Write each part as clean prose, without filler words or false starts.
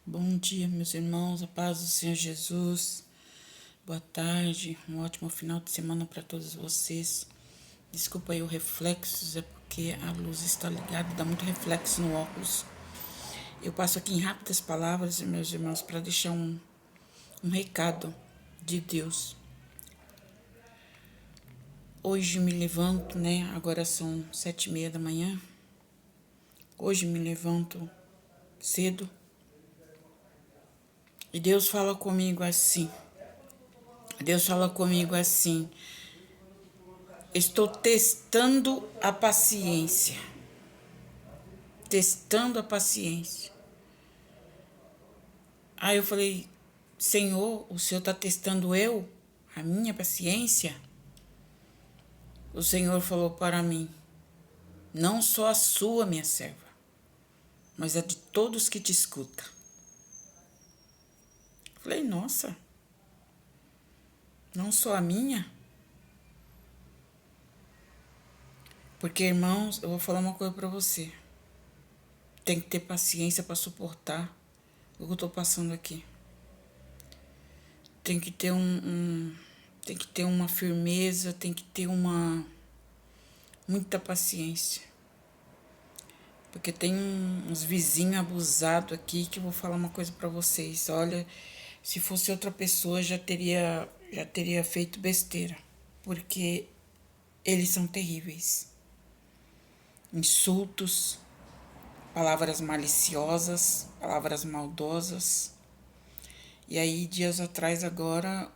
Bom dia, meus irmãos, a paz do Senhor Jesus. Boa tarde, um ótimo final de semana para todos vocês. Desculpa aí o reflexos, é porque a luz está ligada e dá muito reflexo no óculos. Eu passo aqui em rápidas palavras, meus irmãos, para deixar um recado de Deus. Hoje me levanto, né? Agora são 7:30 da manhã. Hoje me levanto cedo e Deus fala comigo assim. Deus fala comigo assim: estou testando a paciência. Testando a paciência. Aí eu falei: Senhor, o Senhor está testando a minha paciência? O Senhor falou para mim: não só a sua, minha serva, mas a de todos que te escutam. Falei: nossa, não só a minha? Porque, irmãos, eu vou falar uma coisa para você. Tem que ter paciência para suportar o que eu estou passando aqui. Tem que ter tem que ter uma firmeza, tem que ter muita paciência. Porque tem uns vizinhos abusados aqui que eu vou falar uma coisa para vocês. Olha, se fosse outra pessoa já teria feito besteira. Porque eles são terríveis. Insultos, palavras maliciosas, palavras maldosas. E aí, dias atrás agora,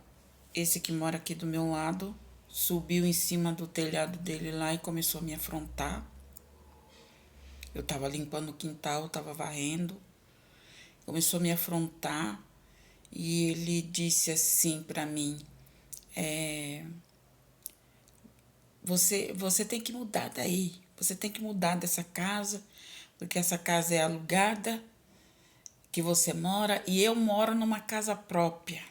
esse que mora aqui do meu lado subiu em cima do telhado dele lá e começou a me afrontar. Eu tava limpando o quintal, tava varrendo. Começou a me afrontar e ele disse assim pra mim: você tem que mudar daí. Você tem que mudar dessa casa, porque essa casa é alugada, que você mora, e eu moro numa casa própria.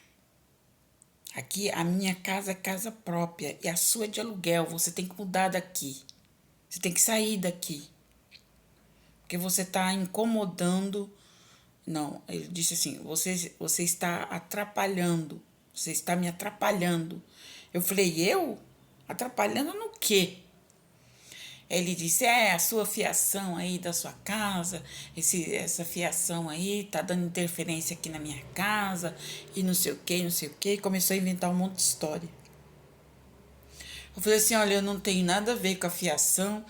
Aqui a minha casa é casa própria e a sua é de aluguel. Você tem que mudar daqui. Você tem que sair daqui. Porque você está incomodando. Não, ele disse assim: você está atrapalhando. Você está me atrapalhando. Eu falei: eu? Atrapalhando no quê? Ele disse: a sua fiação aí da sua casa, essa fiação aí tá dando interferência aqui na minha casa, e não sei o que, não sei o que. E começou a inventar um monte de história. Eu falei assim: olha, eu não tenho nada a ver com a fiação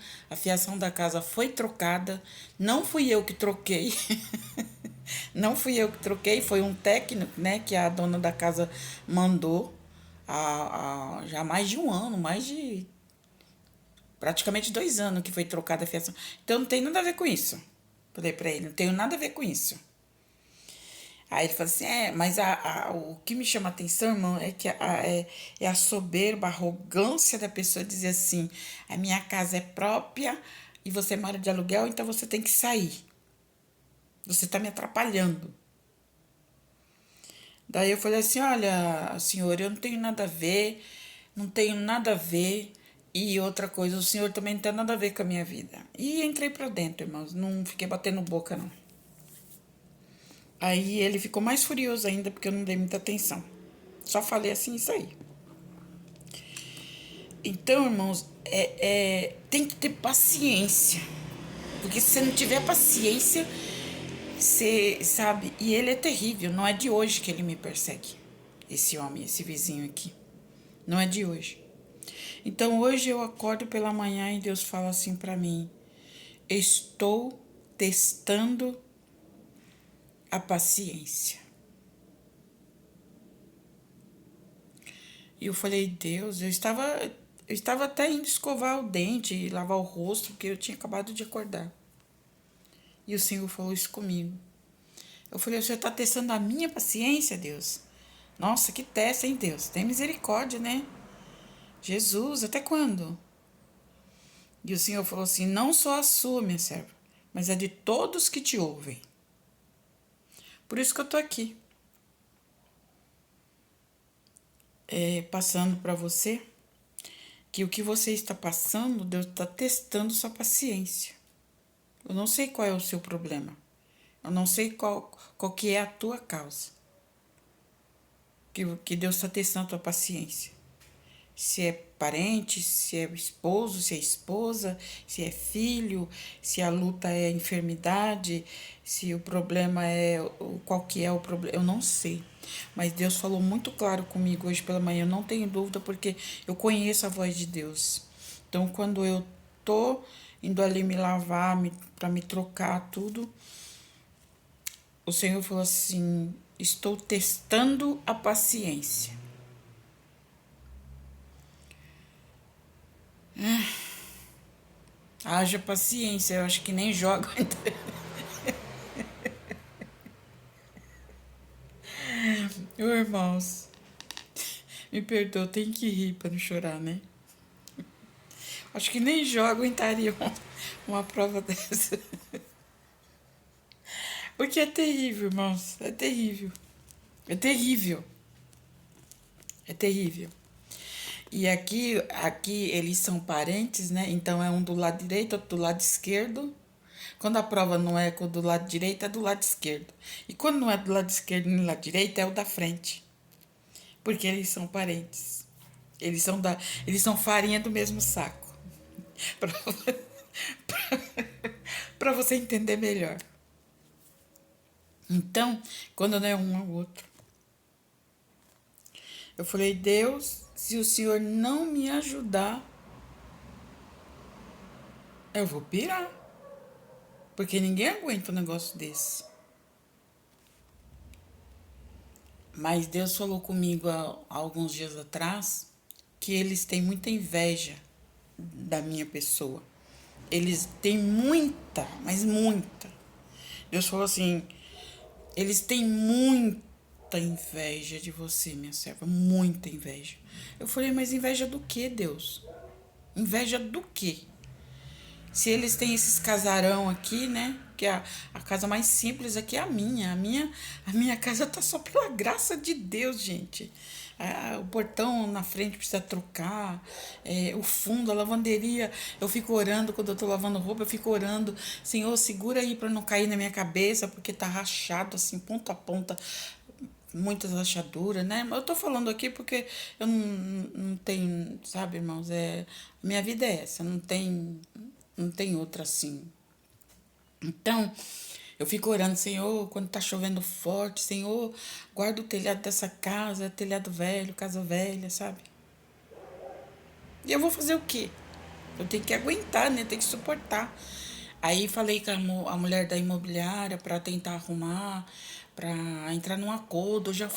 da casa foi trocada, não fui eu que troquei. Não fui eu que troquei, foi um técnico, né, que a dona da casa mandou já há mais de um ano, mais de praticamente 2 anos que foi trocada a fiação. Então não tem nada a ver com isso. Falei pra ele: não tenho nada a ver com isso. Aí ele falou assim: mas o que me chama a atenção, irmão, é que é a soberba, a arrogância da pessoa dizer assim: a minha casa é própria e você mora de aluguel, então você tem que sair. Você tá me atrapalhando. Daí eu falei assim: olha, senhor, eu não tenho nada a ver, não tenho nada a ver. E outra coisa, o senhor também não tem nada a ver com a minha vida. E entrei pra dentro, irmãos, não fiquei batendo boca, não. Aí ele ficou mais furioso ainda porque eu não dei muita atenção. Só falei assim, isso aí. Então, irmãos, tem que ter paciência. Porque se você não tiver paciência, você sabe. E ele é terrível, não é de hoje que ele me persegue. Esse homem, esse vizinho aqui. Não é de hoje. Então hoje eu acordo pela manhã e Deus fala assim pra mim: estou testando a paciência. E eu falei: Deus, eu estava até indo escovar o dente e lavar o rosto, porque eu tinha acabado de acordar. E o Senhor falou isso comigo. Eu falei: o Senhor está testando a minha paciência, Deus? Nossa, que testa, hein, Deus? Tem misericórdia, né? Jesus, até quando? E o Senhor falou assim: não só a sua, minha serva, mas a de todos que te ouvem. Por isso que eu tô aqui, passando para você que o que você está passando, Deus está testando sua paciência. Eu não sei qual é o seu problema. Eu não sei qual que é a tua causa. Que Deus está testando a tua paciência. Se é parente, se é esposo, se é esposa, se é filho, se a luta é enfermidade, se o problema é qual que é o problema, eu não sei. Mas Deus falou muito claro comigo hoje pela manhã, eu não tenho dúvida porque eu conheço a voz de Deus. Então, quando eu tô indo ali me lavar, para me trocar tudo, o Senhor falou assim: estou testando a paciência. Haja paciência, eu acho que nem joga. Ô, irmãos, me perdoa, tem que rir para não chorar, né? Acho que nem jogo aguentaria uma prova dessa. Porque é terrível, irmãos. É terrível. É terrível. É terrível. E aqui eles são parentes, né? Então é um do lado direito, outro do lado esquerdo. Quando a prova não é do lado direito, é do lado esquerdo. E quando não é do lado esquerdo nem do lado direito, é o da frente. Porque eles são parentes. Eles são farinha do mesmo saco. Para você entender melhor. Então, quando não é um ao outro, eu falei: Deus, se o Senhor não me ajudar, eu vou pirar. Porque ninguém aguenta um negócio desse. Mas Deus falou comigo há alguns dias atrás que eles têm muita inveja da minha pessoa. Eles têm muita, mas muita. Deus falou assim: eles têm muita inveja de você, minha serva. Muita inveja. Eu falei: mas inveja do que, Deus? Inveja do quê? Se eles têm esses casarão aqui, né? Que a casa mais simples aqui é a minha. A minha casa tá só pela graça de Deus, gente. O portão na frente precisa trocar. O fundo, a lavanderia. Eu fico orando quando eu tô lavando roupa. Eu fico orando. Senhor, segura aí para não cair na minha cabeça. Porque tá rachado assim, ponta a ponta. Muitas rachaduras, né? Eu tô falando aqui porque eu não tenho, sabe, irmãos? Minha vida é essa. Não tem outra assim. Então, eu fico orando: Senhor, quando tá chovendo forte, Senhor, guarda o telhado dessa casa, telhado velho, casa velha, sabe? E eu vou fazer o quê? Eu tenho que aguentar, né? Tenho que suportar. Aí falei com a mulher da imobiliária para tentar arrumar, para entrar num acordo. Já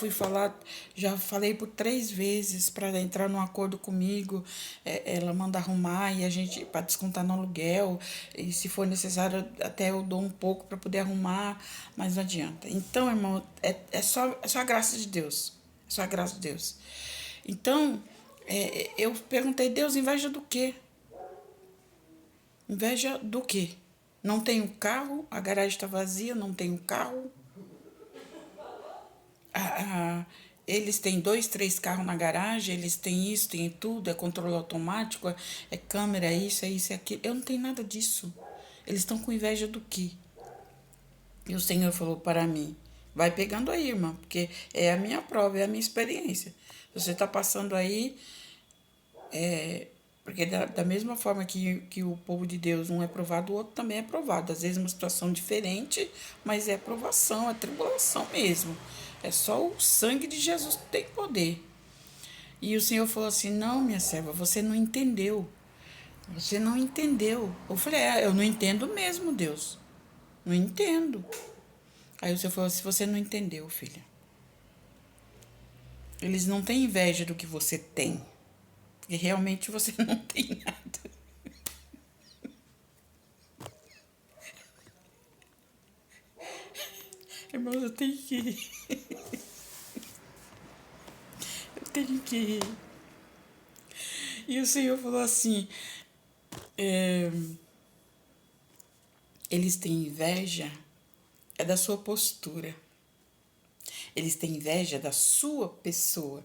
falei por 3 vezes para entrar num acordo comigo. Ela manda arrumar e a gente para descontar no aluguel. E se for necessário, até eu dou um pouco para poder arrumar, mas não adianta. Então, irmão, é só a graça de Deus. É só a graça de Deus. Então, eu perguntei: Deus, inveja do quê? Inveja do quê? Não tenho carro, a garagem está vazia, não tenho carro. Eles têm 2, 3 carros na garagem, eles têm isso, têm tudo, é controle automático, é câmera, é isso, é aquilo. Eu não tenho nada disso. Eles estão com inveja do quê? E o Senhor falou para mim: vai pegando aí, irmã, porque é a minha prova, é a minha experiência. Você está passando aí. Porque da mesma forma que o povo de Deus um é provado, o outro também é provado. Às vezes uma situação diferente, mas é provação, é tribulação mesmo. É só o sangue de Jesus que tem poder. E o Senhor falou assim: não, minha serva, você não entendeu. Você não entendeu. Eu falei: eu não entendo mesmo, Deus. Não entendo. Aí o Senhor falou: se você não entendeu, filha, eles não têm inveja do que você tem. Porque realmente você não tem nada. Irmãos, eu tenho que ir. Eu tenho que ir. E o Senhor falou assim: é, eles têm inveja da sua postura. Eles têm inveja da sua pessoa.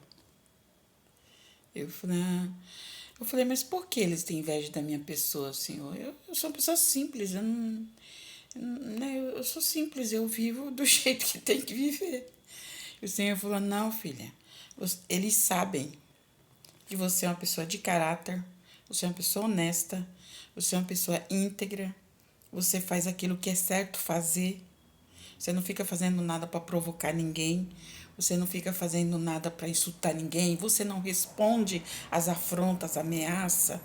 Eu falei: mas por que eles têm inveja da minha pessoa, Senhor? Eu sou uma pessoa simples, eu não. Né, eu sou simples, eu vivo do jeito que tem que viver. E o Senhor falou, não, filha, eles sabem que você é uma pessoa de caráter, você é uma pessoa honesta, você é uma pessoa íntegra, você faz aquilo que é certo fazer, você não fica fazendo nada para provocar ninguém, você não fica fazendo nada para insultar ninguém, você não responde às afrontas, ameaças.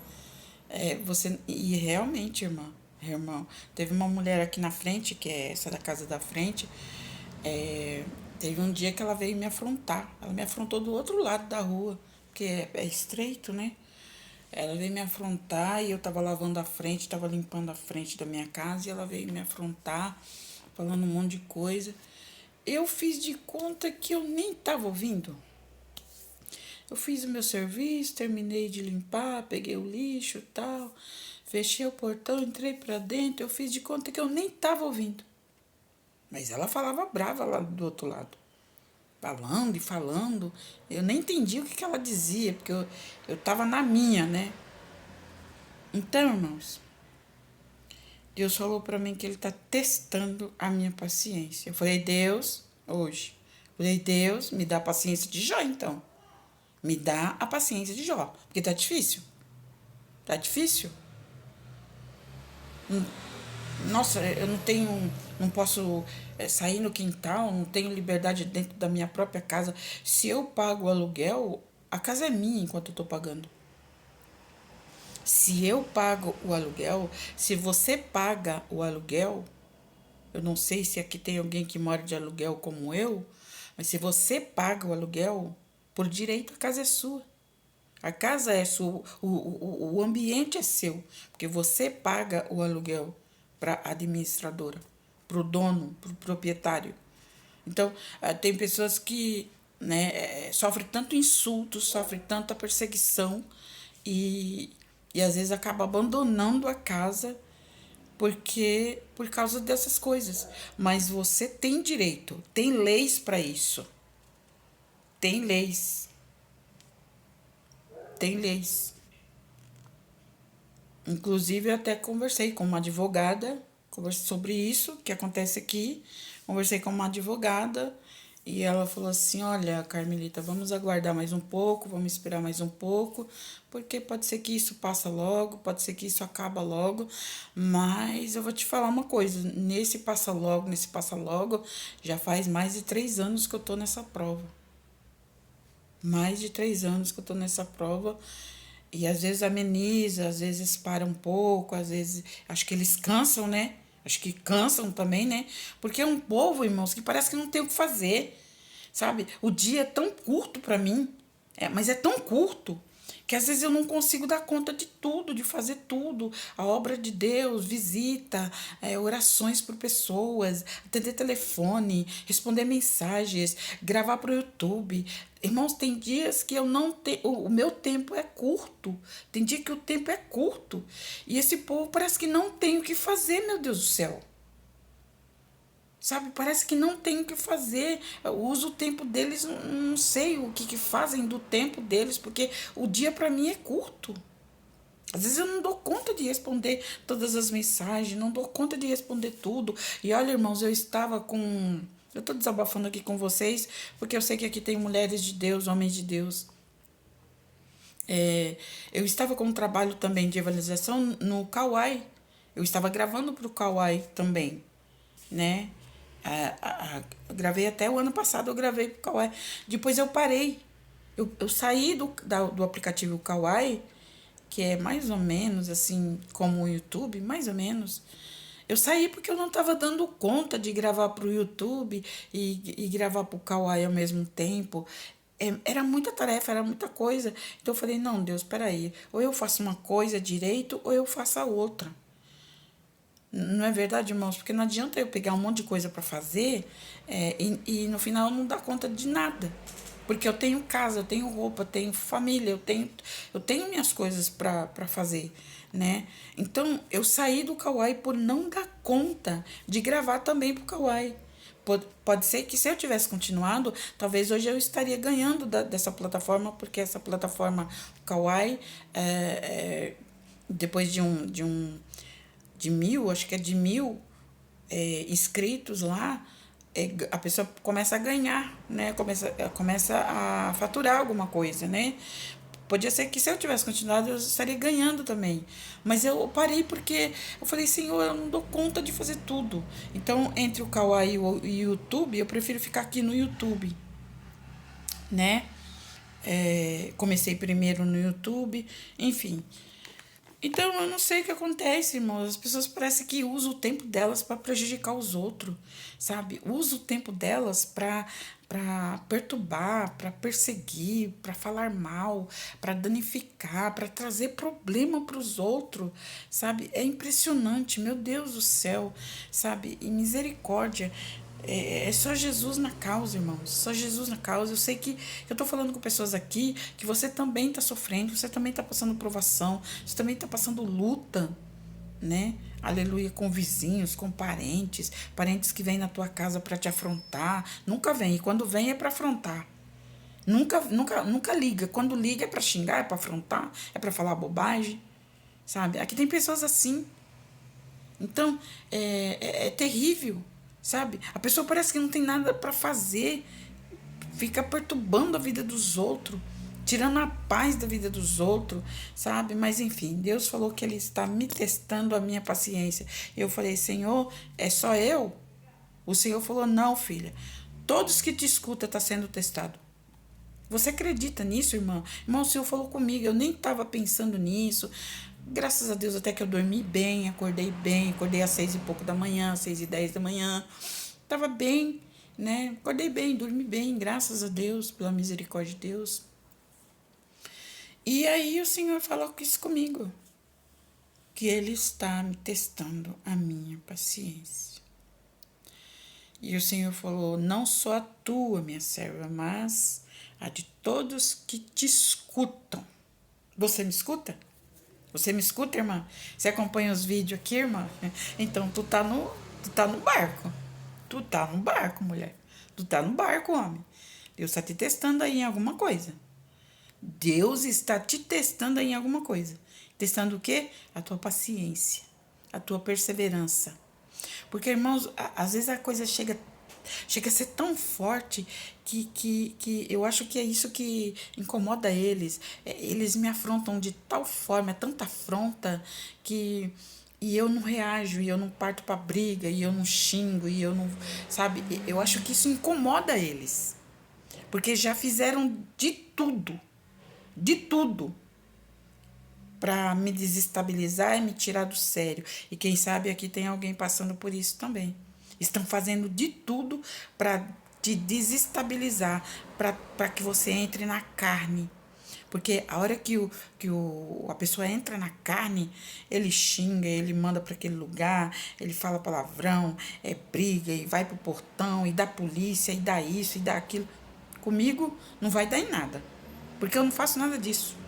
E realmente, irmão, teve uma mulher aqui na frente, que é essa da casa da frente, teve um dia que ela veio me afrontar. Ela me afrontou do outro lado da rua, que é estreito, né? Ela veio me afrontar e eu tava lavando a frente, tava limpando a frente da minha casa e ela veio me afrontar, falando um monte de coisa. Eu fiz de conta que eu nem tava ouvindo. Eu fiz o meu serviço, terminei de limpar, peguei o lixo e tal, fechei o portão, entrei pra dentro, eu fiz de conta que eu nem tava ouvindo. Mas ela falava brava lá do outro lado. Falando e falando. Eu nem entendi o que ela dizia, porque eu tava na minha, né? Então, irmãos, Deus falou para mim que Ele está testando a minha paciência. Eu falei, Deus, hoje. Falei, Deus, me dá a paciência de Jó, então. Me dá a paciência de Jó. Porque tá difícil. Tá difícil. Nossa, eu não tenho. Não posso sair no quintal, não tenho liberdade dentro da minha própria casa. Se eu pago o aluguel, a casa é minha enquanto eu tô pagando. Se eu pago o aluguel, se você paga o aluguel, eu não sei se aqui tem alguém que mora de aluguel como eu, mas se você paga o aluguel, por direito a casa é sua. A casa é sua, o ambiente é seu, porque você paga o aluguel para a administradora, para o dono, para o proprietário. Então, tem pessoas que, né, sofrem tanto insulto, sofrem tanta perseguição e, e às vezes acaba abandonando a casa porque por causa dessas coisas. Mas você tem direito, tem leis para isso. Tem leis, tem leis. Inclusive, eu até conversei com uma advogada, conversei sobre isso que acontece aqui. Conversei com uma advogada e ela falou assim: Olha, Carmelita, vamos aguardar mais um pouco, vamos esperar mais um pouco, porque pode ser que isso passa logo, pode ser que isso acaba logo, mas eu vou te falar uma coisa: nesse passa logo, já faz mais de 3 anos que eu tô nessa prova. Mais de 3 anos que eu tô nessa prova. E às vezes ameniza, às vezes para um pouco, às vezes. Acho que eles cansam, né? Acho que cansam também, né? Porque é um povo, irmãos, que parece que não tem o que fazer. Sabe? O dia é tão curto para mim, mas é tão curto que às vezes eu não consigo dar conta de tudo, de fazer tudo. A obra de Deus, visita, orações por pessoas, atender telefone, responder mensagens, gravar para o YouTube. Irmãos, tem dias que eu não tenho. O meu tempo é curto. Tem dia que o tempo é curto. E esse povo parece que não tem o que fazer, meu Deus do céu. Sabe, parece que não tem o que fazer. Eu uso o tempo deles, não sei o que fazem do tempo deles, porque o dia para mim é curto. Às vezes eu não dou conta de responder todas as mensagens, não dou conta de responder tudo. E olha, irmãos, eu estava com. Eu estou desabafando aqui com vocês, porque eu sei que aqui tem mulheres de Deus, homens de Deus. Eu estava com um trabalho também de evangelização no Kauai. Eu estava gravando para o Kauai também, né? Eu gravei até o ano passado, eu gravei pro Kawaii. Depois eu parei. Eu saí do aplicativo Kawaii, que é mais ou menos assim como o YouTube, mais ou menos. Eu saí porque eu não estava dando conta de gravar para o YouTube e gravar para o Kawaii ao mesmo tempo. Era muita tarefa, era muita coisa. Então eu falei, não, Deus, peraí. Ou eu faço uma coisa direito ou eu faço a outra. Não é verdade, irmãos? Porque não adianta eu pegar um monte de coisa para fazer e no final não dar conta de nada. Porque eu tenho casa, eu tenho roupa, eu tenho família, eu tenho minhas coisas para fazer, né? Então, eu saí do Kawaii por não dar conta de gravar também pro Kawaii. Pode ser que se eu tivesse continuado, talvez hoje eu estaria ganhando dessa plataforma, porque essa plataforma Kawaii, depois de 1.000, acho que é de 1.000, inscritos lá, a pessoa começa a ganhar, né? Começa a faturar alguma coisa, né? Podia ser que se eu tivesse continuado, eu estaria ganhando também. Mas eu parei porque eu falei, Senhor, eu não dou conta de fazer tudo. Então, entre o Kawaii e o YouTube, eu prefiro ficar aqui no YouTube, né? Comecei primeiro no YouTube, enfim. Então, eu não sei o que acontece, irmãos. As pessoas parecem que usam o tempo delas para prejudicar os outros, sabe? Usam o tempo delas para perturbar, para perseguir, para falar mal, para danificar, para trazer problema para os outros, sabe? É impressionante, meu Deus do céu, sabe? E misericórdia. É só Jesus na causa, irmãos. Só Jesus na causa. Eu sei que eu tô falando com pessoas aqui que você também tá sofrendo, você também tá passando provação, você também tá passando luta, né? Aleluia, com vizinhos, com parentes, parentes que vêm na tua casa para te afrontar. Nunca vem, e quando vem é para afrontar. Nunca liga. Quando liga é para xingar, é para afrontar, é para falar bobagem, sabe? Aqui tem pessoas assim. Então, é terrível, sabe? A pessoa parece que não tem nada para fazer, fica perturbando a vida dos outros, tirando a paz da vida dos outros, sabe? Mas enfim, Deus falou que Ele está me testando a minha paciência. Eu falei, Senhor, é só eu? O Senhor falou, não, filha. Todos que te escutam estão sendo testados. Você acredita nisso, irmã? Irmão, o Senhor falou comigo, eu nem estava pensando nisso. Graças a Deus até que eu dormi bem, acordei às 6 e pouco da manhã, 6:10 da manhã. Tava bem, né? Acordei bem, dormi bem, graças a Deus, pela misericórdia de Deus. E aí o Senhor falou isso comigo, que Ele está me testando a minha paciência. E o Senhor falou, não só a tua, minha serva, mas a de todos que te escutam. Você me escuta? Você me escuta, irmã? Você acompanha os vídeos aqui, irmã? Então tu tá no barco. Tu tá no barco, mulher. Tu tá no barco, homem. Deus está te testando aí em alguma coisa. Deus está te testando aí em alguma coisa. Testando o quê? A tua paciência, a tua perseverança. Porque, irmãos, às vezes a coisa chega a ser tão forte que eu acho que é isso que incomoda eles. Eles me afrontam de tal forma, é tanta afronta que. E eu não reajo, e eu não parto pra briga, e eu não xingo, e eu não. Sabe? Eu acho que isso incomoda eles. Porque já fizeram de tudo, para me desestabilizar e me tirar do sério. E quem sabe aqui tem alguém passando por isso também. Estão fazendo de tudo para te desestabilizar, para que você entre na carne. Porque a hora a pessoa entra na carne, ele xinga, ele manda para aquele lugar, ele fala palavrão, briga, e vai pro portão, e dá polícia, e dá isso, e dá aquilo. Comigo não vai dar em nada, porque eu não faço nada disso.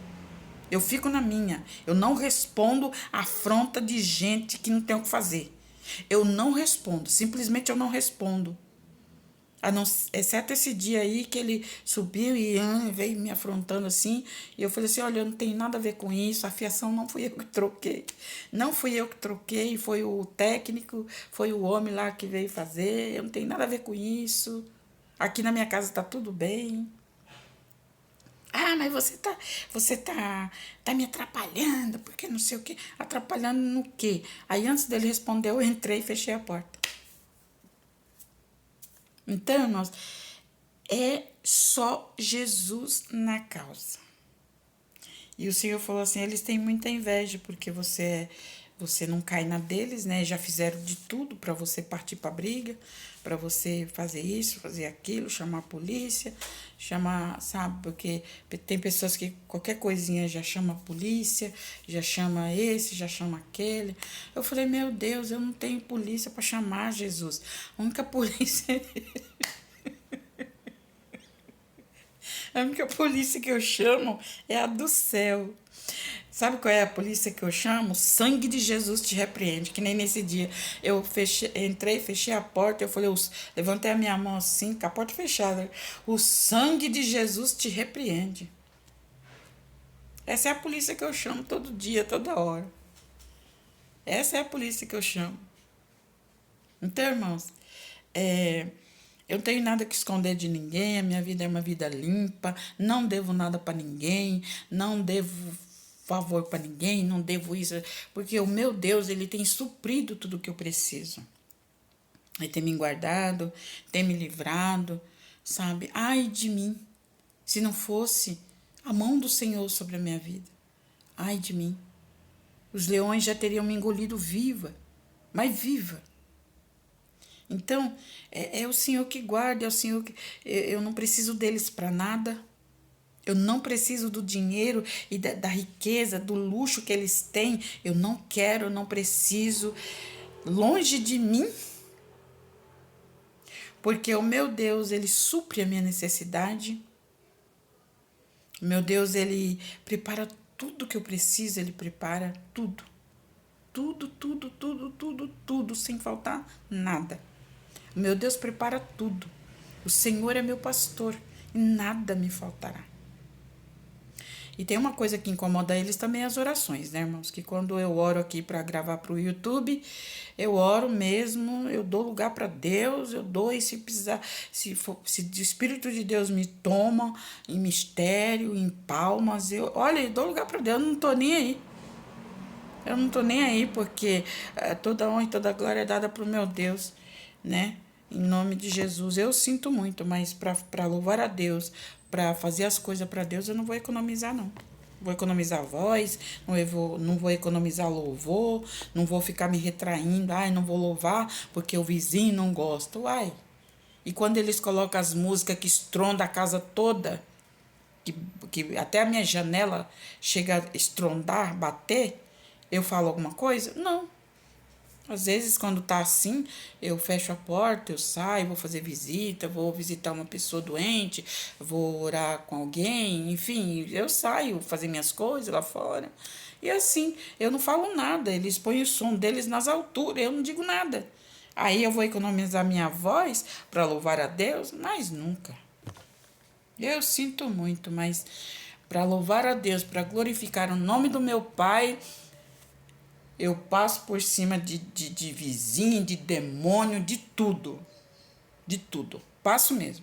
Eu fico na minha. Eu não respondo afronta de gente que não tem o que fazer. Eu não respondo. Simplesmente eu não respondo. Exceto esse dia aí que ele subiu e veio me afrontando assim. E eu falei assim, olha, eu não tenho nada a ver com isso. A fiação não fui eu que troquei. Não fui eu que troquei. Foi o técnico, foi o homem lá que veio fazer. Eu não tenho nada a ver com isso. Aqui na minha casa tá tudo bem. Ah, mas você tá me atrapalhando, porque não sei o quê. Atrapalhando no quê? Aí antes dele responder, eu entrei e fechei a porta. Então, irmãos, é só Jesus na causa. E o Senhor falou assim, eles têm muita inveja, porque você não cai na deles, né? Já fizeram de tudo para você partir para briga, para você fazer isso, fazer aquilo, chamar a polícia, chamar, sabe? Porque tem pessoas que qualquer coisinha já chama a polícia, já chama esse, já chama aquele. Eu falei, meu Deus, eu não tenho polícia para chamar, Jesus. A única polícia A única polícia que eu chamo é a do céu. Sabe qual é a polícia que eu chamo? Sangue de Jesus te repreende. Que nem nesse dia eu entrei, fechei a porta, eu falei, levantei a minha mão assim, com a porta fechada. O sangue de Jesus te repreende. Essa é a polícia que eu chamo todo dia, toda hora. Essa é a polícia que eu chamo. Então, irmãos, eu não tenho nada que esconder de ninguém, a minha vida é uma vida limpa, não devo nada para ninguém, não devo favor para ninguém, não devo isso, porque o meu Deus, ele tem suprido tudo o que eu preciso. Ele tem me guardado, tem me livrado, sabe? Ai de mim, se não fosse a mão do Senhor sobre a minha vida. Ai de mim. Os leões já teriam me engolido viva, mas viva. Então, é o Senhor que guarda, é o Senhor que. Eu não preciso deles para nada. Eu não preciso do dinheiro e da riqueza, do luxo que eles têm. Eu não quero, eu não preciso. Longe de mim. Porque o meu Deus, ele supre a minha necessidade. O meu Deus, ele prepara tudo que eu preciso, ele prepara tudo. Tudo, tudo, tudo, tudo, tudo, sem faltar nada. O meu Deus prepara tudo. O Senhor é meu pastor e nada me faltará. E tem uma coisa que incomoda eles também, as orações, né, irmãos? Que quando eu oro aqui para gravar para o YouTube, eu oro mesmo, eu dou lugar para Deus, eu dou, e se precisar, se o Espírito de Deus me toma em mistério, em palmas, olha, eu dou lugar para Deus, eu não tô nem aí. Eu não tô nem aí, porque toda honra e toda glória é dada pro meu Deus, né? Em nome de Jesus. Eu sinto muito, mas para louvar a Deus, para fazer as coisas para Deus, eu não vou economizar, não. Vou economizar voz, não vou economizar louvor, não vou ficar me retraindo, ai, não vou louvar porque o vizinho não gosta. Uai. E quando eles colocam as músicas que estrondam a casa toda, que até a minha janela chega a estrondar, bater, eu falo alguma coisa? Não. Às vezes, quando tá assim, eu fecho a porta, eu saio, vou fazer visita, vou visitar uma pessoa doente, vou orar com alguém, enfim, eu saio fazer minhas coisas lá fora. E assim, eu não falo nada, eles põem o som deles nas alturas, eu não digo nada. Aí eu vou economizar minha voz para louvar a Deus? Mas nunca. Eu sinto muito, mas para louvar a Deus, para glorificar o nome do meu Pai, eu passo por cima de vizinho, de demônio, de tudo. De tudo. Passo mesmo.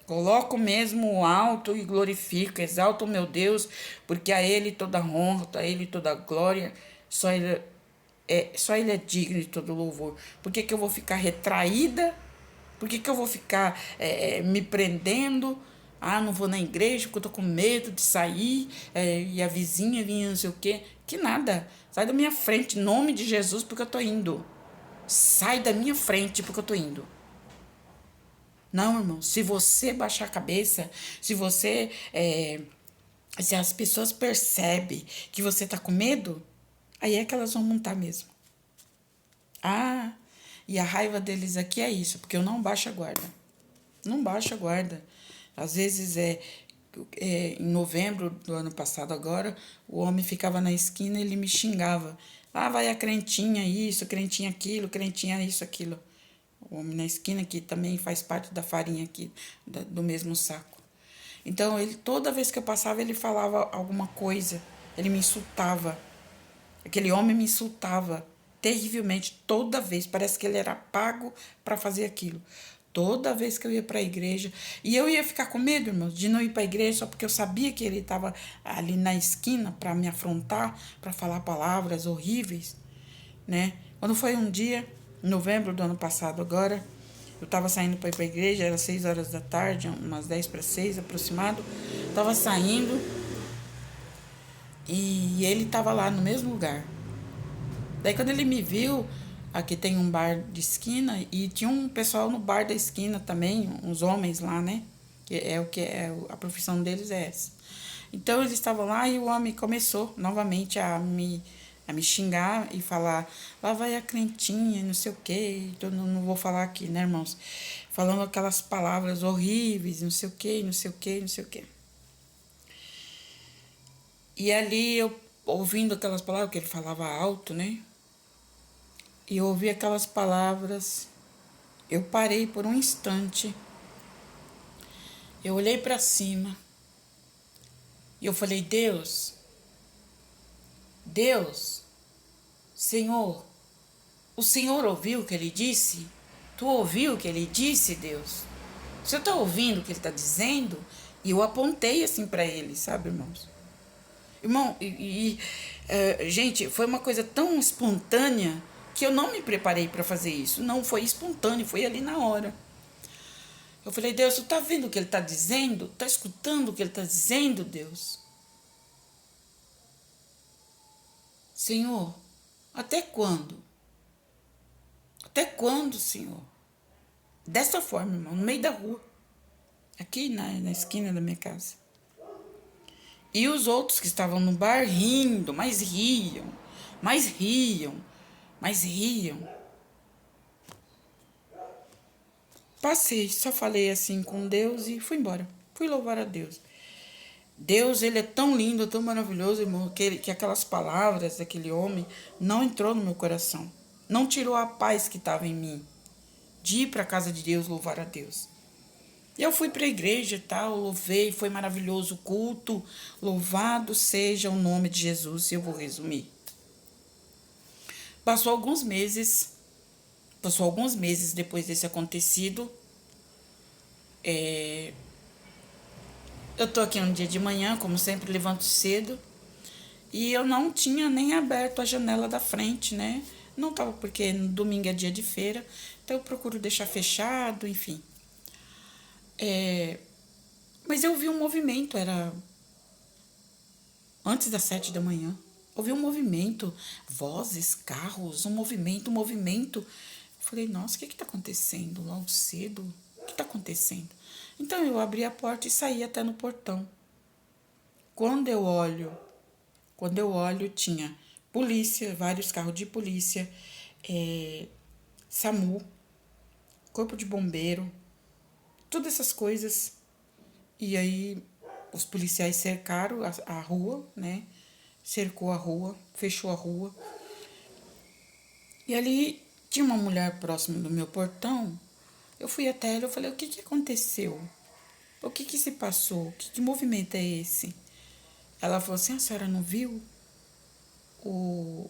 Coloco mesmo alto e glorifico, exalto o meu Deus, porque a Ele toda honra, a Ele toda glória, só Ele é digno de todo louvor. Por que eu vou ficar retraída? Por que eu vou ficar me prendendo? Ah, não vou na igreja porque eu tô com medo de sair e a vizinha vinha não sei o quê. Que nada. Sai da minha frente, em nome de Jesus, porque eu tô indo. Sai da minha frente porque eu tô indo. Não, irmão, se você baixar a cabeça, se as pessoas percebem que você tá com medo, aí é que elas vão montar mesmo. Ah, e a raiva deles aqui é isso, porque eu não baixo a guarda. Não baixo a guarda. Às vezes em novembro do ano passado agora, o homem ficava na esquina e ele me xingava. Ah, vai a crentinha isso, crentinha aquilo, crentinha isso, aquilo. O homem na esquina que também faz parte da farinha aqui, do mesmo saco. Então, ele toda vez que eu passava, ele falava alguma coisa. Ele me insultava. Aquele homem me insultava terrivelmente toda vez. Parece que ele era pago para fazer aquilo. Toda vez que eu ia para a igreja. E eu ia ficar com medo, irmãos, de não ir para a igreja só porque eu sabia que ele estava ali na esquina para me afrontar, para falar palavras horríveis, né? Quando foi um dia, em novembro do ano passado agora, eu estava saindo para ir para a igreja, era 6 horas da tarde, umas 10 para 6 aproximado. Estava saindo e ele estava lá no mesmo lugar. Daí quando ele me viu, aqui tem um bar de esquina e tinha um pessoal no bar da esquina também, uns homens lá, né? A profissão deles é essa. Então eles estavam lá e o homem começou novamente a me xingar e falar, lá vai a crentinha, não sei o quê, então não vou falar aqui, né, irmãos? Falando aquelas palavras horríveis, não sei o quê, não sei o quê, não sei o quê. E ali eu, ouvindo aquelas palavras, que ele falava alto, né? E eu ouvi aquelas palavras, eu parei por um instante, eu olhei para cima e eu falei, Deus, Senhor, O Senhor ouviu o que ele disse? Tu ouviu o que ele disse, Deus? Você está ouvindo o que ele está dizendo? E eu apontei assim para ele, sabe, irmãos? Irmão, gente, foi uma coisa tão espontânea que eu não me preparei para fazer isso. Não foi espontâneo, foi ali na hora. Eu falei, Deus, tu tá vendo o que ele está dizendo? Tá escutando o que ele está dizendo, Deus? Senhor, até quando? Até quando, Senhor? Dessa forma, irmão, no meio da rua. Aqui na esquina da minha casa. E os outros que estavam no bar rindo, mas riam, mas riam, mas riam. Passei, só falei assim com Deus e fui embora. Fui louvar a Deus. Deus, ele é tão lindo, tão maravilhoso, irmão, que aquelas palavras daquele homem não entrou no meu coração. Não tirou a paz que estava em mim. De ir para a casa de Deus, louvar a Deus. E eu fui para a igreja e tal, louvei, foi maravilhoso o culto. Louvado seja o nome de Jesus, e eu vou resumir. Passou alguns meses depois desse acontecido. Eu tô aqui um dia de manhã, como sempre, levanto cedo. E eu não tinha nem aberto a janela da frente, né? Não tava, porque no domingo é dia de feira. Então eu procuro deixar fechado, enfim. Mas eu vi um movimento, era antes das 7 da manhã. Ouvi um movimento, vozes, carros, um movimento. Falei, nossa, o que está acontecendo logo cedo? O que está acontecendo? Então eu abri a porta e saí até no portão. Quando eu olho, tinha polícia, vários carros de polícia, SAMU, corpo de bombeiro, todas essas coisas. E aí os policiais cercaram a rua, né? Cercou a rua, fechou a rua. E ali tinha uma mulher próxima do meu portão. Eu fui até ela e falei, o que aconteceu? O que se passou? Que movimento é esse? Ela falou assim, a senhora não viu? O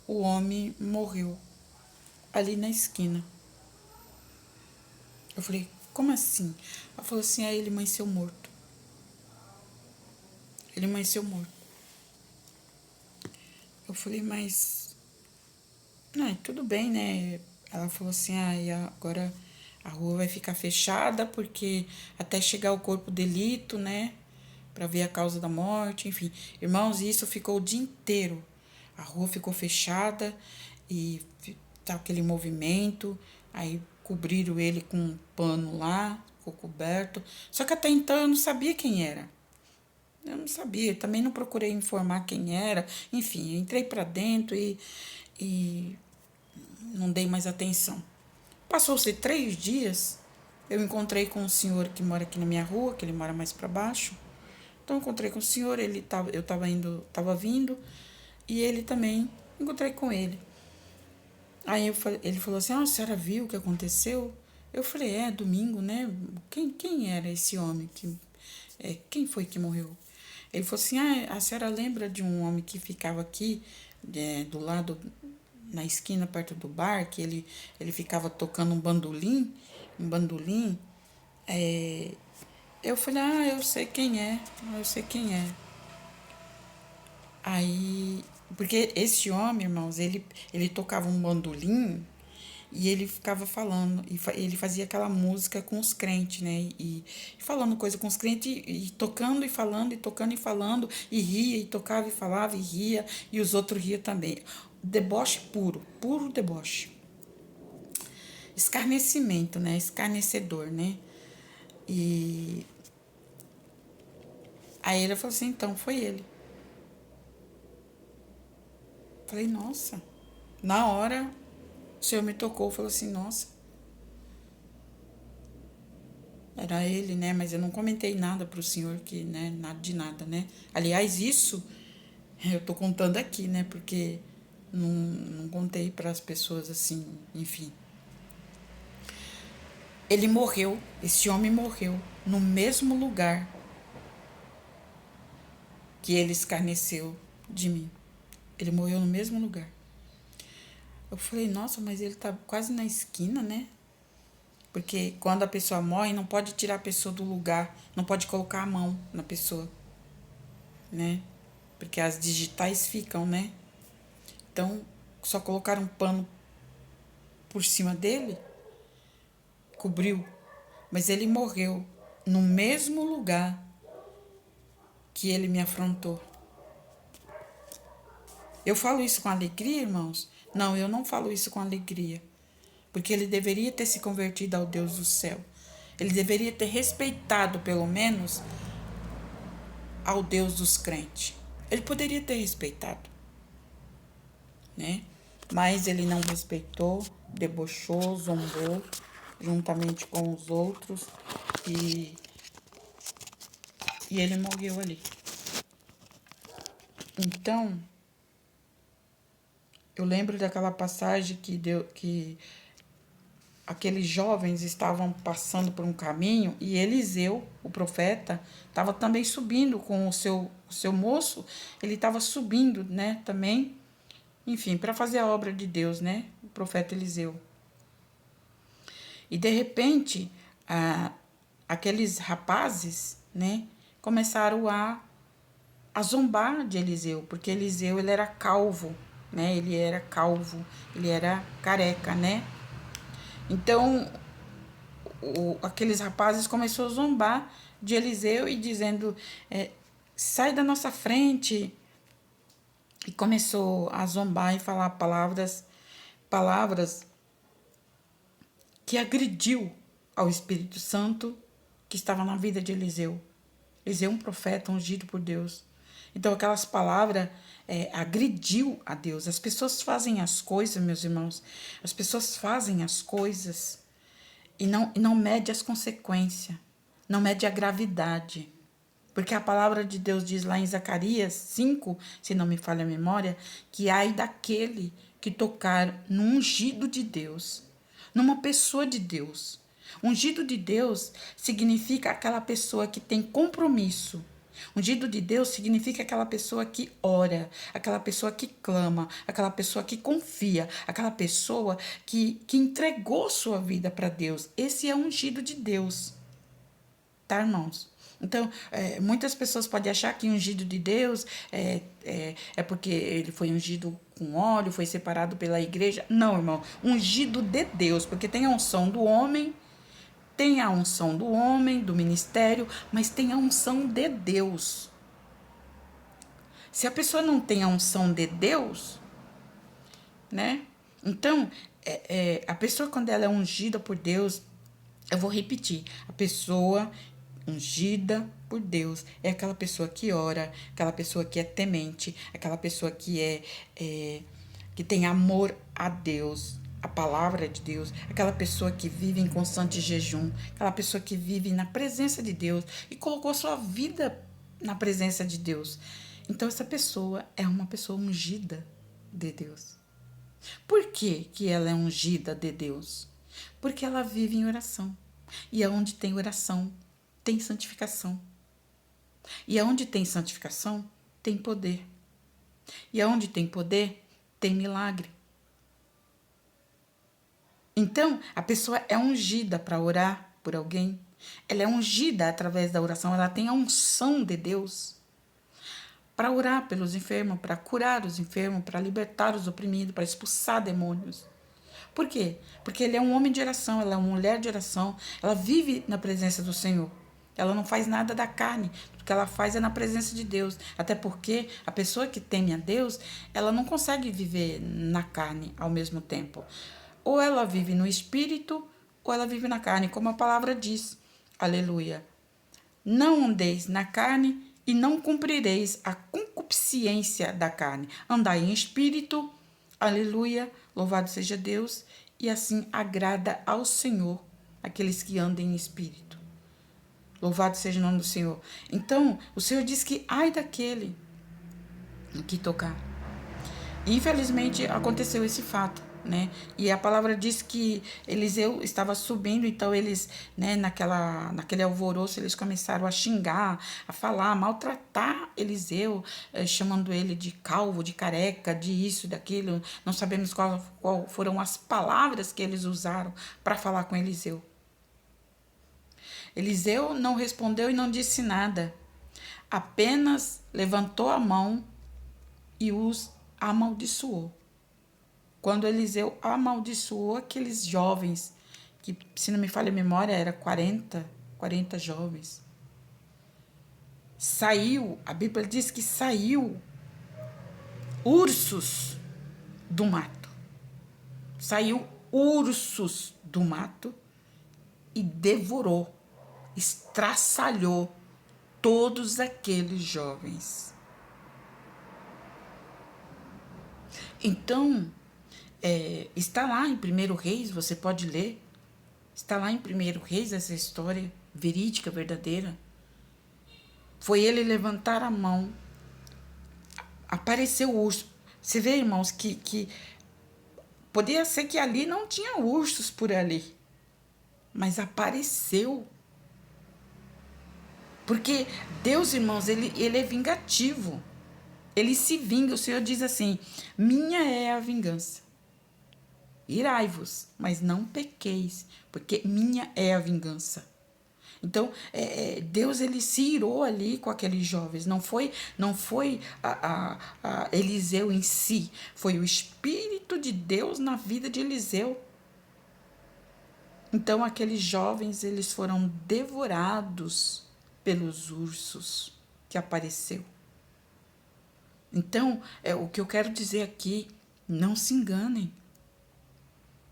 homem morreu ali na esquina. Eu falei, como assim? Ela falou assim, ele amanheceu morto. Ele amanheceu morto. Eu falei, mas... Não, tudo bem, né? Ela falou assim, e agora a rua vai ficar fechada porque até chegar o corpo delito, né? Para ver a causa da morte, enfim. Irmãos, isso ficou o dia inteiro. A rua ficou fechada e tá aquele movimento. Aí cobriram ele com um pano lá, ficou coberto. Só que até então eu não sabia quem era. Eu não sabia, também não procurei informar quem era. Enfim, eu entrei para dentro e não dei mais atenção. Passou-se 3 dias, eu encontrei com um senhor que mora aqui na minha rua, que ele mora mais para baixo. Então eu encontrei com o senhor, eu estava vindo e ele também, encontrei com ele. Aí ele falou assim, a senhora viu o que aconteceu? Eu falei, domingo, né? Quem era esse homem? Quem foi que morreu? Ele falou assim, a senhora lembra de um homem que ficava aqui, do lado, na esquina, perto do bar, que ele ficava tocando um bandolim? Eu falei, eu sei quem é, Aí, porque esse homem, irmãos, ele tocava um bandolim e ele ficava falando, ele fazia aquela música com os crentes, né? E falando coisa com os crentes, e tocando e falando, e tocando e falando, e ria, e tocava e falava, e ria, e os outros riam também. Deboche puro, puro deboche. Escarnecimento, né? Escarnecedor, né? E aí ele falou assim, então, foi ele. Falei, nossa. Na hora, o Senhor me tocou, falou assim, nossa. Era ele, né? Mas eu não comentei nada pro Senhor, que, né? Nada de nada, né? Aliás, isso eu tô contando aqui, né? Porque não contei para as pessoas assim, enfim. Ele morreu, esse homem morreu no mesmo lugar que ele escarneceu de mim. Ele morreu no mesmo lugar. Eu falei, nossa, mas ele tá quase na esquina, né? Porque quando a pessoa morre, não pode tirar a pessoa do lugar, não pode colocar a mão na pessoa, né? Porque as digitais ficam, né? Então, só colocaram um pano por cima dele, cobriu, mas ele morreu no mesmo lugar que ele me afrontou. Eu falo isso com alegria, irmãos? Não, eu não falo isso com alegria. Porque ele deveria ter se convertido ao Deus do céu. Ele deveria ter respeitado, pelo menos, ao Deus dos crentes. Ele poderia ter respeitado, né? Mas ele não respeitou, debochou, zombou, juntamente com os outros, e ele morreu ali. Então, eu lembro daquela passagem que aqueles jovens estavam passando por um caminho e Eliseu, o profeta, estava também subindo com o seu moço, ele estava subindo, né, também, enfim, para fazer a obra de Deus, né, o profeta Eliseu. E de repente, aqueles rapazes, né, começaram a zombar de Eliseu, porque Eliseu ele era calvo, né, ele era careca, né. Então, aqueles rapazes começaram a zombar de Eliseu e dizendo, sai da nossa frente. E começou a zombar e falar palavras que agrediu ao Espírito Santo que estava na vida de Eliseu. Eliseu é um profeta ungido por Deus. Então aquelas palavras agrediu a Deus. As pessoas fazem as coisas, meus irmãos, as pessoas fazem as coisas e não mede as consequências, não mede a gravidade. Porque a palavra de Deus diz lá em Zacarias 5, se não me falha a memória, que ai daquele que tocar no ungido de Deus, numa pessoa de Deus. Ungido de Deus significa aquela pessoa que tem compromisso. Ungido de Deus significa aquela pessoa que ora, aquela pessoa que clama, aquela pessoa que confia, aquela pessoa que entregou sua vida para Deus. Esse é o ungido de Deus. Tá, irmãos? Então, muitas pessoas podem achar que ungido de Deus é porque ele foi ungido com óleo, foi separado pela igreja. Não, irmão. Ungido de Deus, porque tem a unção do homem, tem a unção do homem, do ministério, mas tem a unção de Deus. Se a pessoa não tem a unção de Deus, né? Então, a pessoa, quando ela é ungida por Deus, eu vou repetir, a pessoa ungida por Deus é aquela pessoa que ora, aquela pessoa que é temente, aquela pessoa que que tem amor a Deus, a palavra de Deus, aquela pessoa que vive em constante jejum, aquela pessoa que vive na presença de Deus e colocou sua vida na presença de Deus. Então essa pessoa é uma pessoa ungida de Deus. Por que ela é ungida de Deus? Porque ela vive em oração. E aonde tem oração, tem santificação. E aonde tem santificação, tem poder. E aonde tem poder, tem milagre. Então, a pessoa é ungida para orar por alguém. Ela é ungida através da oração. Ela tem a unção de Deus para orar pelos enfermos, para curar os enfermos, para libertar os oprimidos, para expulsar demônios. Por quê? Porque ele é um homem de oração, ela é uma mulher de oração. Ela vive na presença do Senhor. Ela não faz nada da carne. O que ela faz é na presença de Deus. Até porque a pessoa que teme a Deus, ela não consegue viver na carne ao mesmo tempo. Ou ela vive no espírito, ou ela vive na carne, como a palavra diz. Aleluia. Não andeis na carne e não cumprireis a concupiscência da carne. Andai em espírito, aleluia, louvado seja Deus, e assim agrada ao Senhor aqueles que andam em espírito. Louvado seja o nome do Senhor. Então, o Senhor diz que ai daquele que tocar. E, infelizmente, aconteceu esse fato. né? E a palavra diz que Eliseu estava subindo, então eles, né, naquele alvoroço, eles começaram a xingar, a falar, a maltratar Eliseu, chamando ele de calvo, de careca, de isso, daquilo. Não sabemos qual foram as palavras que eles usaram para falar com Eliseu. Eliseu não respondeu e não disse nada, apenas levantou a mão e os amaldiçoou. Quando Eliseu amaldiçoou aqueles jovens, que, se não me falha a memória, era 40 jovens. Saiu, a Bíblia diz que saiu ursos do mato. Saiu ursos do mato e devorou, estraçalhou todos aqueles jovens. Então, está lá em 1 Reis, você pode ler. Está lá em 1 Reis essa história verídica, verdadeira. Foi ele levantar a mão, apareceu o urso. Você vê, irmãos, que podia ser que ali não tinha ursos por ali, mas apareceu. Porque Deus, irmãos, ele é vingativo. Ele se vinga. O Senhor diz assim: minha é a vingança. Irai-vos, mas não pequeis, porque minha é a vingança. Então, Deus ele se irou ali com aqueles jovens. Não foi a Eliseu em si, foi o Espírito de Deus na vida de Eliseu. Então, aqueles jovens eles foram devorados pelos ursos que apareceu. Então, o que eu quero dizer aqui, não se enganem.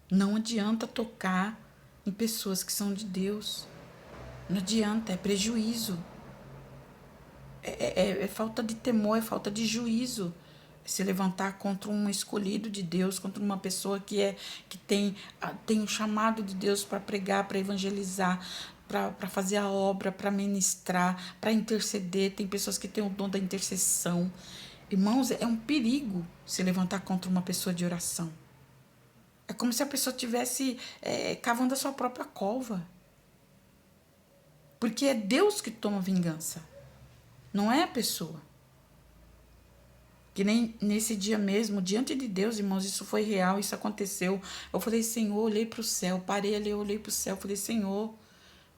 Não adianta tocar em pessoas que são de Deus. Não adianta, é prejuízo. É falta de temor, é falta de juízo. Se levantar contra um escolhido de Deus, contra uma pessoa que tem o chamado de Deus para pregar, para evangelizar, para fazer a obra, para ministrar, para interceder. Tem pessoas que têm o dom da intercessão. Irmãos, é um perigo se levantar contra uma pessoa de oração. É como se a pessoa estivesse cavando a sua própria cova. Porque é Deus que toma vingança, não é a pessoa. Que nem nesse dia mesmo, diante de Deus, irmãos, isso foi real, isso aconteceu. Eu falei, Senhor, olhei para o céu, parei ali, eu olhei para o céu, falei, Senhor,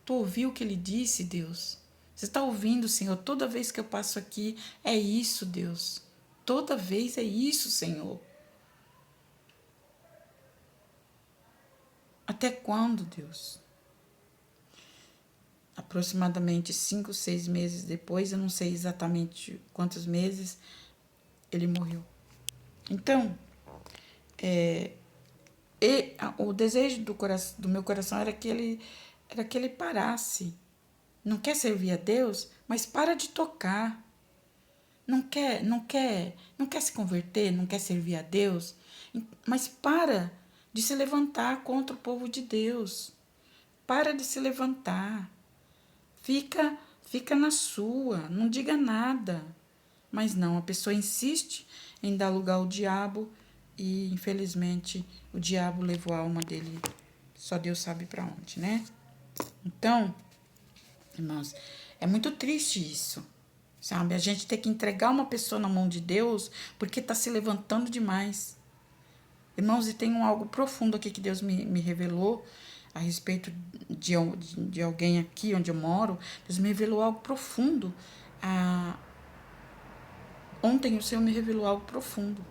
tu ouviu o que ele disse, Deus? Você está ouvindo, Senhor? Toda vez que eu passo aqui, é isso, Deus. Toda vez é isso, Senhor. Até quando, Deus? Aproximadamente 5, 6 meses depois, eu não sei exatamente quantos meses, ele morreu. Então, o desejo do meu coração era que ele parasse. Não quer servir a Deus, mas para de tocar. Não quer se converter, não quer servir a Deus, mas para de se levantar contra o povo de Deus. Para de se levantar. Fica na sua, não diga nada. Mas não, a pessoa insiste em dar lugar ao diabo e, infelizmente, o diabo levou a alma dele, só Deus sabe para onde, né? Então, irmãos, é muito triste isso, sabe? A gente ter que entregar uma pessoa na mão de Deus porque está se levantando demais. Irmãos, e tem algo profundo aqui que Deus me revelou a respeito de alguém aqui onde eu moro. Deus me revelou algo profundo. Ontem o Senhor me revelou algo profundo.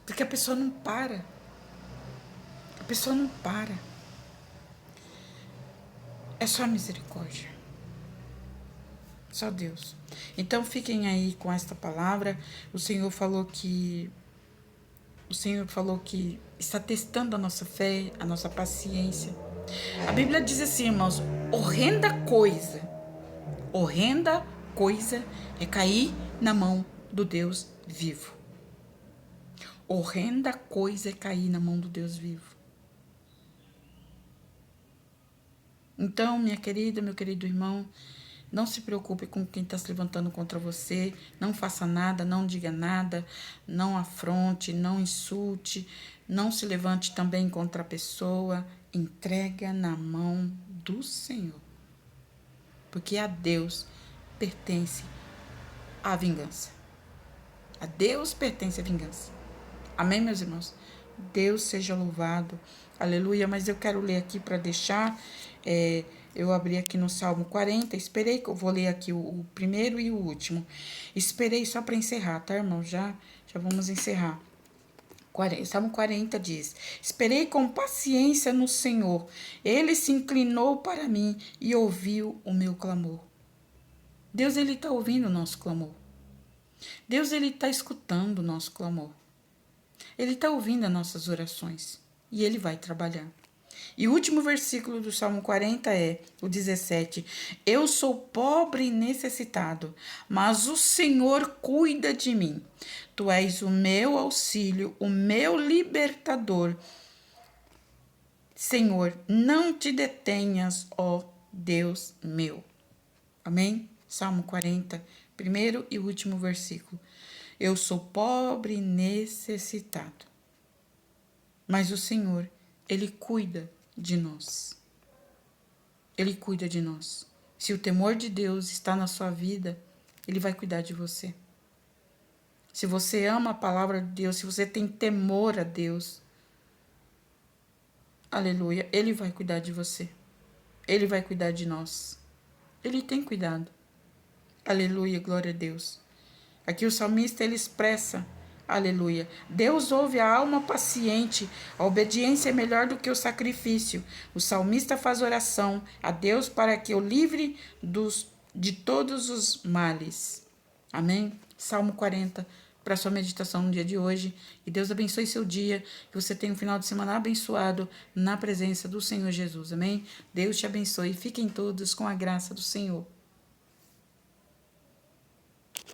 Porque a pessoa não para. A pessoa não para. É só misericórdia. Só Deus. Então fiquem aí com esta palavra. O Senhor falou que está testando a nossa fé, a nossa paciência. A Bíblia diz assim, irmãos, horrenda coisa é cair na mão do Deus vivo. Horrenda coisa é cair na mão do Deus vivo. Então, minha querida, meu querido irmão, Não se preocupe com quem está se levantando contra você. Não faça nada, não diga nada, não afronte, não insulte, não se levante também contra a pessoa. Entrega na mão do Senhor. Porque a Deus pertence a vingança. A Deus pertence a vingança. Amém, meus irmãos? Deus seja louvado. Aleluia. Mas eu quero ler aqui para deixar. Eu abri aqui no Salmo 40. Esperei que eu vou ler aqui o primeiro e o último. Esperei só para encerrar, tá, irmão? Já vamos encerrar. Salmo 40 diz: Esperei com paciência no Senhor. Ele se inclinou para mim e ouviu o meu clamor. Deus, ele está ouvindo o nosso clamor. Deus, ele está escutando o nosso clamor. Ele está ouvindo as nossas orações. E ele vai trabalhar. E o último versículo do Salmo 40 é o 17. Eu sou pobre e necessitado, mas o Senhor cuida de mim. Tu és o meu auxílio, o meu libertador. Senhor, não te detenhas, ó Deus meu. Amém? Salmo 40, primeiro e último versículo. Eu sou pobre e necessitado, mas o Senhor, ele cuida de nós. Ele cuida de nós. Se o temor de Deus está na sua vida, ele vai cuidar de você. Se você ama a palavra de Deus, se você tem temor a Deus, aleluia, ele vai cuidar de você. Ele vai cuidar de nós. Ele tem cuidado. Aleluia, glória a Deus. Aqui o salmista, ele expressa, aleluia, Deus ouve a alma paciente, a obediência é melhor do que o sacrifício. O salmista faz oração a Deus para que o livre de todos os males. Amém? Salmo 40, para sua meditação no dia de hoje. Que Deus abençoe seu dia, que você tenha um final de semana abençoado na presença do Senhor Jesus. Amém? Deus te abençoe. Fiquem todos com a graça do Senhor.